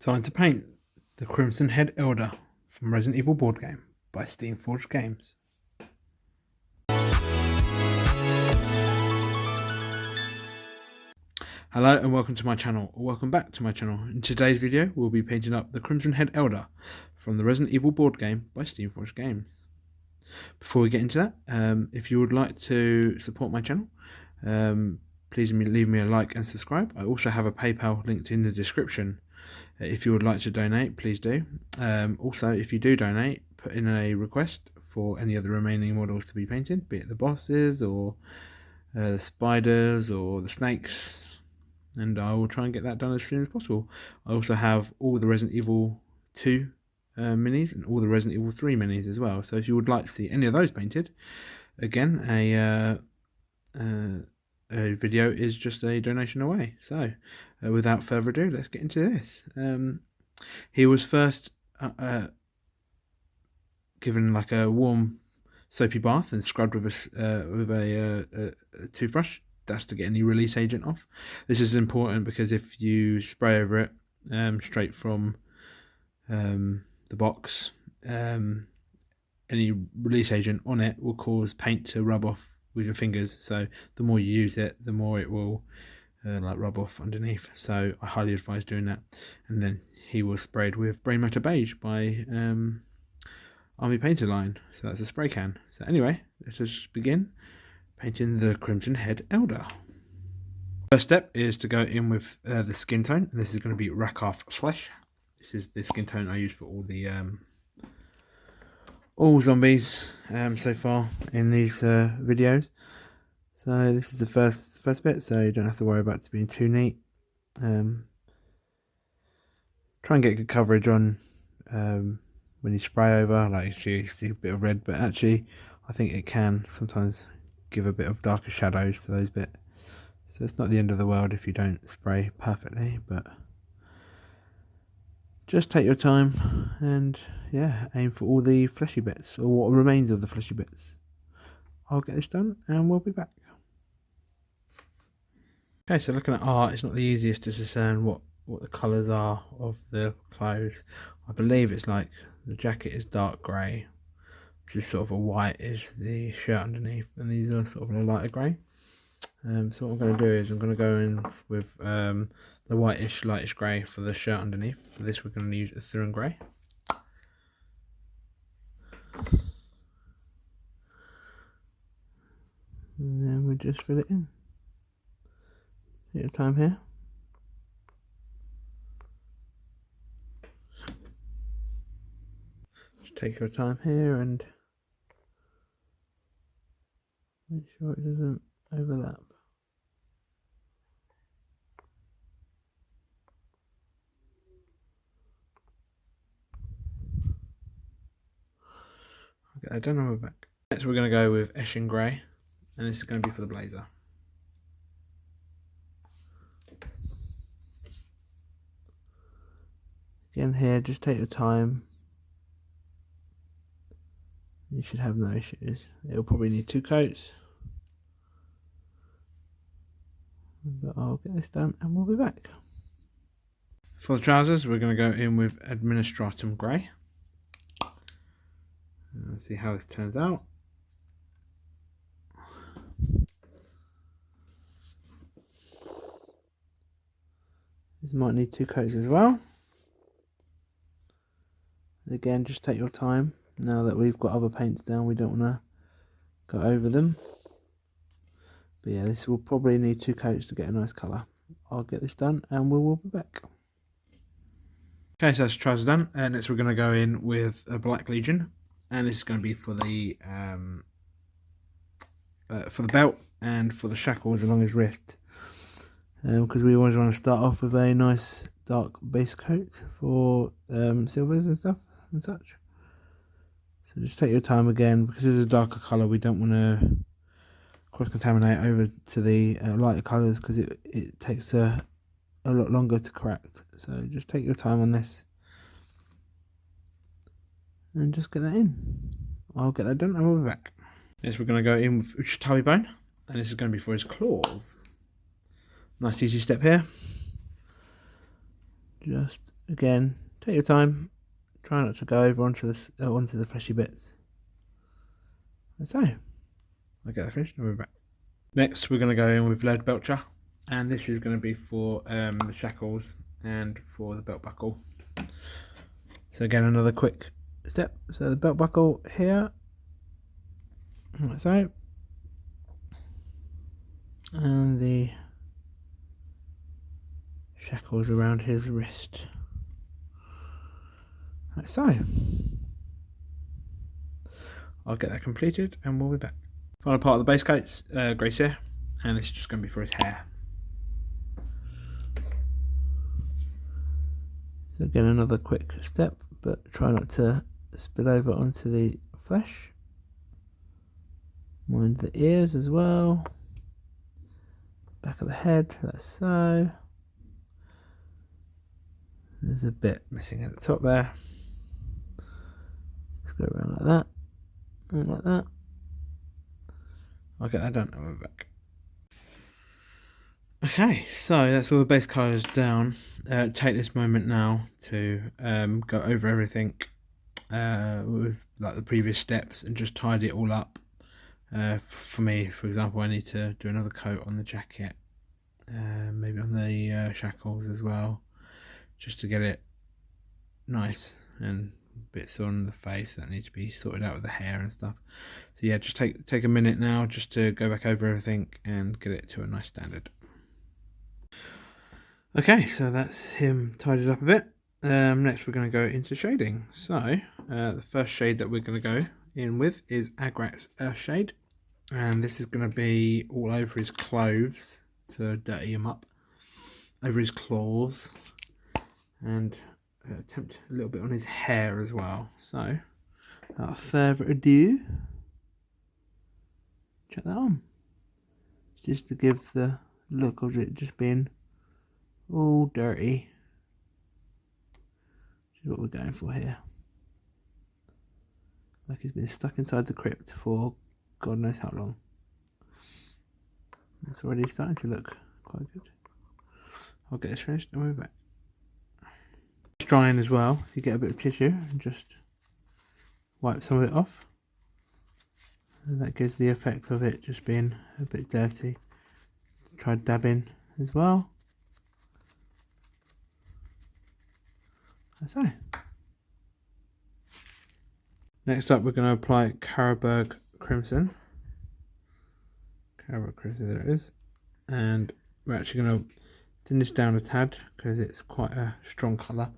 Time to paint the Crimson Head Elder from Resident Evil Boardgame by Steamforged Games. Hello and welcome to my channel, or welcome back to my channel. In today's video we'll be painting up the Crimson Head Elder from the Resident Evil Boardgame by Steamforged Games. Before we get into that, if you would like to support my channel, please leave me a like and subscribe. I also have a PayPal linked in the description. If you would like to donate, please do. Also, if you do donate, put in a request for any of the remaining models to be painted, be it the bosses or the spiders or the snakes, and I will try and get that done as soon as possible. I also have all the Resident Evil 2 minis and all the Resident Evil 3 minis as well, so if you would like to see any of those painted, again, a video is just a donation away. So without further ado, let's get into this. He was first given like a warm soapy bath and scrubbed with a toothbrush. That's to get any release agent off. This is important because if you spray over it straight from the box, any release agent on it will cause paint to rub off with your fingers, so the more you use it, the more it will like rub off underneath. So I highly advise doing that. And then he was sprayed with Brainmatter Beige by Army Painter line, so that's a spray can. So anyway, let's just begin painting the Crimson Head Elder. First step is to go in with the skin tone, and this is going to be Rakarth Flesh. This is the skin tone I use for all zombies so far in these videos. So this is the first bit, so you don't have to worry about it being too neat. Try and get good coverage on when you spray over, like you see a bit of red, but actually I think it can sometimes give a bit of darker shadows to those bits. So it's not the end of the world if you don't spray perfectly, but just take your time and yeah, aim for all the fleshy bits, or what remains of the fleshy bits. I'll get this done and we'll be back. Okay, so looking at art, it's not the easiest to discern what the colours are of the clothes. I believe it's like the jacket is dark grey, which is sort of a white is the shirt underneath, and these are sort of a lighter grey. So what I'm going to do is I'm going to go in with the whitish, lightish grey for the shirt underneath. For this we're going to use Ulthuan Grey. And then we just fill it in. Take your time here. Just take your time here and make sure it doesn't overlap. Okay, I don't know, we're back. Next we're going to go with Eshin Grey, and this is going to be for the blazer. Again here, just take your time. You should have no issues. It'll probably need 2 coats. But I'll get this done and we'll be back. For the trousers, we're going to go in with Administratum Grey. Let's see how this turns out. This might need 2 coats as well. Again, just take your time. Now that we've got other paints down, we don't want to go over them. But yeah, this will probably need 2 coats to get a nice colour. I'll get this done and we will be back. Okay, so that's the trousers done, and next we're going to go in with a Black Legion, and this is going to be for the belt and for the shackles along his wrist, because we always want to start off with a nice dark base coat for silvers and stuff and such. So just take your time again, because it's a darker colour. We don't want to cross contaminate over to the lighter colours, because it takes a lot longer to correct. So just take your time on this and just get that in. I'll get that done and we'll be back. Next we're going to go in with Usabti Bone, and this is going to be for his claws. Nice easy step here. just again take your time, try not to go over onto the fleshy bits. And so I'll get that finished and we'll be back. Next we're going to go in with Leadbelcher, and this is going to be for the shackles and for the belt buckle. So again, another quick step. So the belt buckle here, like so, and the shackles around his wrist, like so. I'll get that completed and we'll be back. Final part of the base coat's grey Seer, and this is just going to be for his hair. So again, another quick step, but try not to spill over onto the flesh. Mind the ears as well. Back of the head, that's so. There's a bit missing at the top there. Just go around like that, and like that. I'll get that done and we'll be back. Okay, so that's all the base colours down. Take this moment now to go over everything with like the previous steps and just tidy it all up. For me, for example, I need to do another coat on the jacket, maybe on the shackles as well, just to get it nice, and bits on the face that need to be sorted out with the hair and stuff. So yeah, just take a minute now just to go back over everything and get it to a nice standard. Okay, so that's him tidied up a bit. Next we're going to go into shading. So the first shade that we're going to go in with is Agrax Earthshade, and this is going to be all over his clothes to dirty him up, over his claws, and attempt a little bit on his hair as well. So without further ado, check that on. Just to give the look of it just being all dirty. Which is what we're going for here. Like he's been stuck inside the crypt for God knows how long. It's already starting to look quite good. I'll get this finished and we'll be back. It's drying as well. If you get a bit of tissue and just wipe some of it off, and that gives the effect of it just being a bit dirty. Try dabbing as well. So next up we're going to apply Carroburg Crimson. Carroburg Crimson, there it is. And we're actually going to thin this down a tad because it's quite a strong colour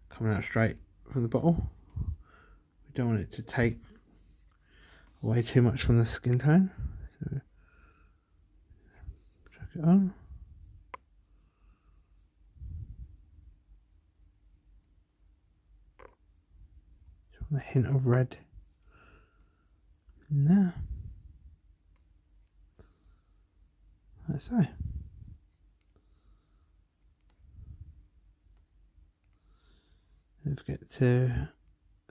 coming out straight from the bottle. We don't want it to take away too much from the skin tone. So chuck it on. A hint of red in there. Like so. Don't forget to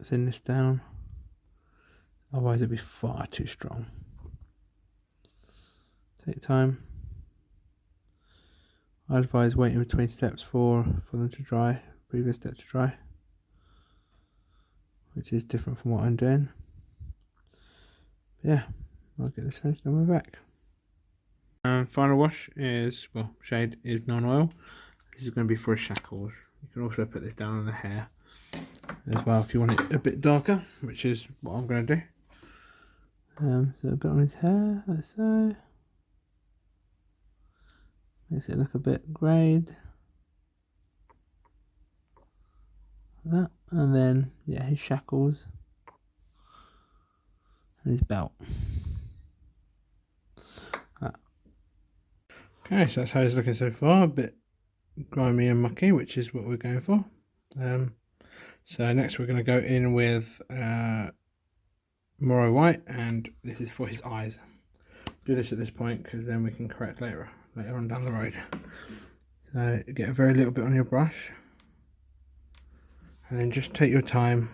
thin this down, otherwise it'll be far too strong. Take time. I advise waiting between steps for them to dry, previous step to dry, which is different from what I'm doing. But yeah, I'll get this finished and we're back. And final wash is, well, shade is Nuln Oil. This is going to be for his shackles. You can also put this down on the hair as well if you want it a bit darker, which is what I'm going to do. So a bit on his hair, like so. Makes it look a bit greyed. That, and then yeah, his shackles and his belt. Okay, so that's how he's looking so far. A bit grimy and mucky, which is what we're going for. So next we're going to go in with Morrow White, and this is for his eyes. Do this at this point because then we can correct later on down the road. So get a very little bit on your brush. And then just take your time.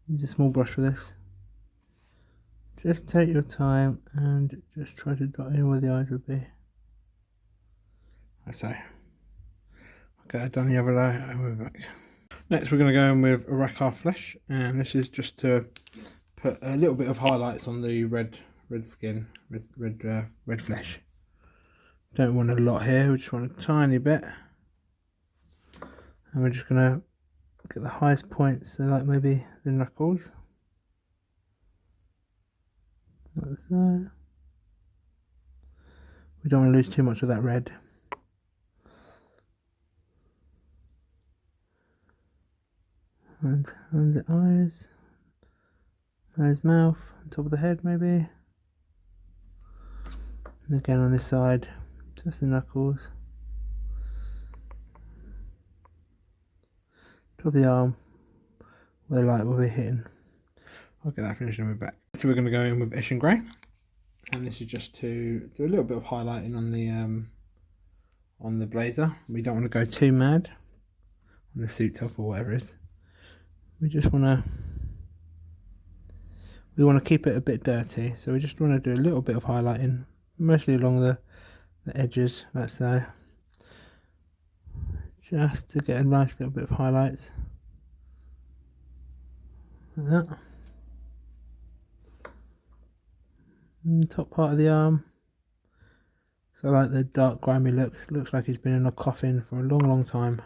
Use a small brush for this. Just take your time and just try to dot in where the eyes will be. Like so. Get that done the other day and we're back. Next we're going to go in with Rakarth Flesh, and this is just to put a little bit of highlights on the red skin, red flesh. Don't want a lot here, we just want a tiny bit. And we're just going to get the highest points, so like maybe the knuckles. Like so. We don't want to lose too much of that red. And the eyes, nose, mouth, top of the head maybe. And again on this side, just the knuckles. Top of the arm, where the light will be hitting. I'll get that finished and we're back. So we're going to go in with Eshin Grey, and this is just to do a little bit of highlighting on the blazer. We don't want to go too mad on the suit top or whatever it is. We just want to keep it a bit dirty, so we just want to do a little bit of highlighting, mostly along the edges, like so, just to get a nice little bit of highlights, like that. And the top part of the arm, so I like the dark grimy look. Looks like he's been in a coffin for a long time,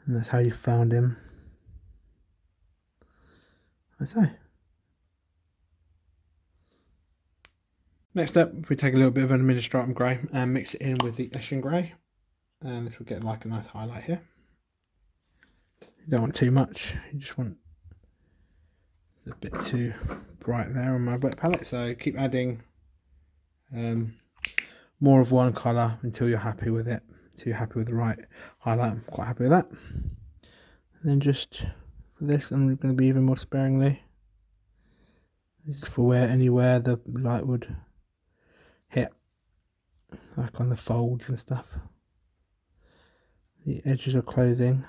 and that's how you found him. Like so. Next up, if we take a little bit of an Administratum Grey and mix it in with the Eshin Grey, and this will get like a nice highlight here. You don't want too much, you just want, it's a bit too bright there on my wet palette, so keep adding more of one colour until you're happy with it, until you're happy with the right highlight. I'm quite happy with that. And then just for this, I'm going to be even more sparingly. This is for anywhere the light would hit, like on the folds and stuff, the edges of clothing,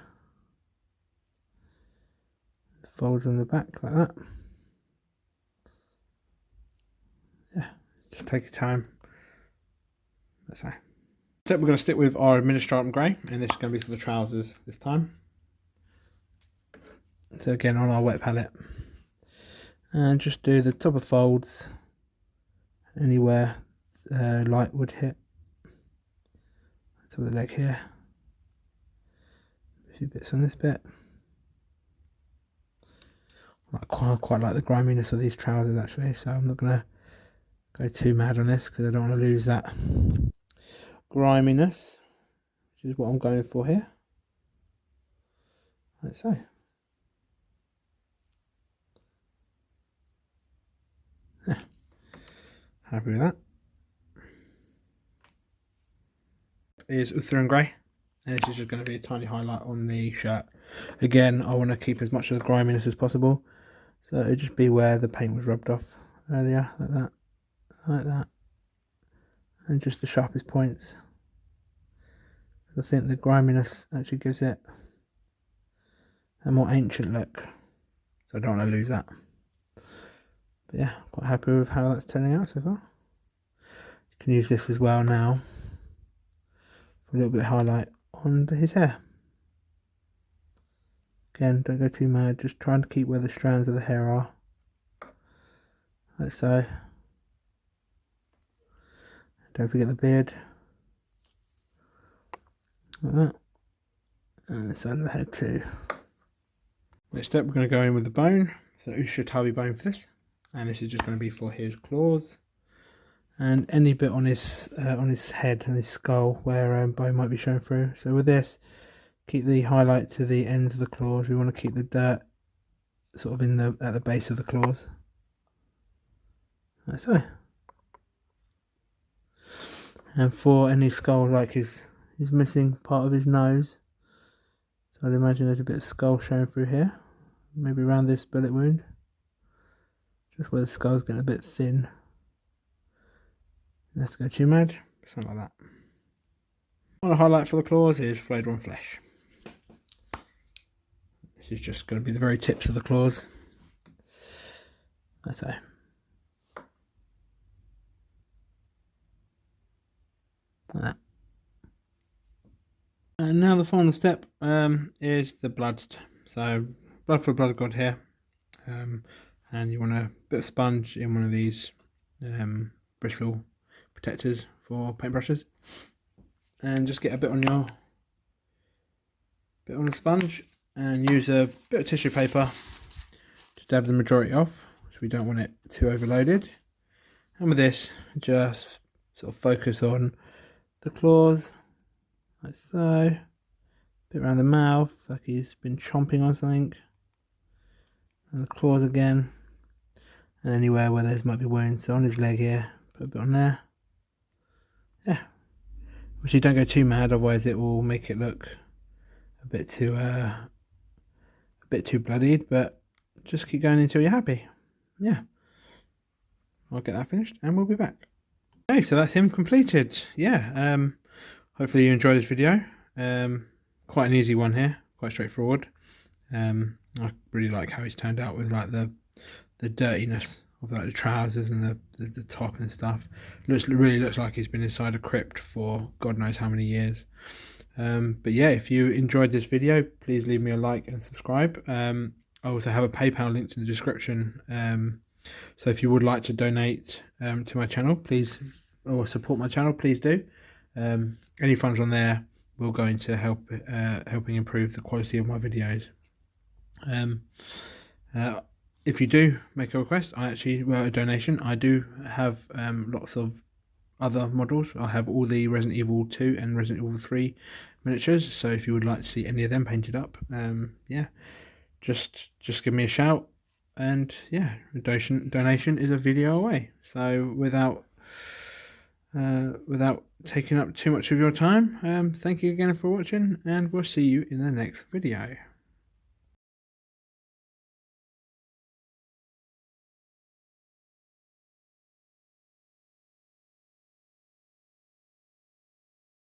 the folds on the back like that. Yeah, just take your time. That's how. So we're going to stick with our Administratum Grey, and this is going to be for the trousers this time. So again on our wet palette, and just do the top of folds, anywhere light would hit. Top of the leg here, a few bits on this bit. I quite like the griminess of these trousers actually, so I'm not going to go too mad on this because I don't want to lose that griminess, which is what I'm going for here, like so. Yeah. Happy with that. Is Ulthuan Grey, and this is just going to be a tiny highlight on the shirt. Again, I want to keep as much of the griminess as possible, so it'll just be where the paint was rubbed off earlier, like that, and just the sharpest points. I think the griminess actually gives it a more ancient look, so I don't want to lose that. But yeah, quite happy with how that's turning out so far. You can use this as well now for a little bit of highlight on his hair. Again, don't go too mad, just trying to keep where the strands of the hair are, like so. Don't forget the beard, like that, and the side of the head too. Next up, we're going to go in with the bone, so Usabti Bone for this, and this is just going to be for his claws and any bit on his head and his skull where bone might be showing through. So with this, keep the highlight to the ends of the claws. We want to keep the dirt sort of at the base of the claws, like so. And for any skull, like he's missing part of his nose, so I'd imagine there's a bit of skull showing through here, maybe around this bullet wound, just where the skull's getting a bit thin. Let's go too mad, something like that. One highlight for the claws is Flayed One Flesh. This is just going to be the very tips of the claws, like so. Like that. And now the final step is the blood. So blood for blood god here, and you want a bit of sponge in one of these bristle protectors for paintbrushes, and just get a bit on the sponge, and use a bit of tissue paper to dab the majority off, so we don't want it too overloaded. And with this, just sort of focus on the claws, like so. Bit around the mouth, like he's been chomping on something. And the claws again. And anywhere where there might be wounds. So on his leg here, put a bit on there. Yeah. Which you don't go too mad, otherwise it will make it look a bit too bloodied, but just keep going until you're happy. Yeah. I'll get that finished and we'll be back. Okay, so that's him completed. Yeah. Hopefully you enjoyed this video. Quite an easy one here, quite straightforward. I really like how he's turned out with like the dirtiness of like the trousers and the top and stuff. Really looks like he's been inside a crypt for God knows how many years. But yeah, if you enjoyed this video, please leave me a like and subscribe. I also have a PayPal link in the description. So if you would like to donate to my channel, please, or support my channel, please do. Any funds on there will go into helping improve the quality of my videos. If you do make a request, a donation, I do have lots of other models. I have all the Resident Evil 2 and Resident Evil 3 miniatures, so if you would like to see any of them painted up, yeah, just give me a shout, and yeah, donation is a video away. So without taking up too much of your time, thank you again for watching, and we'll see you in the next video.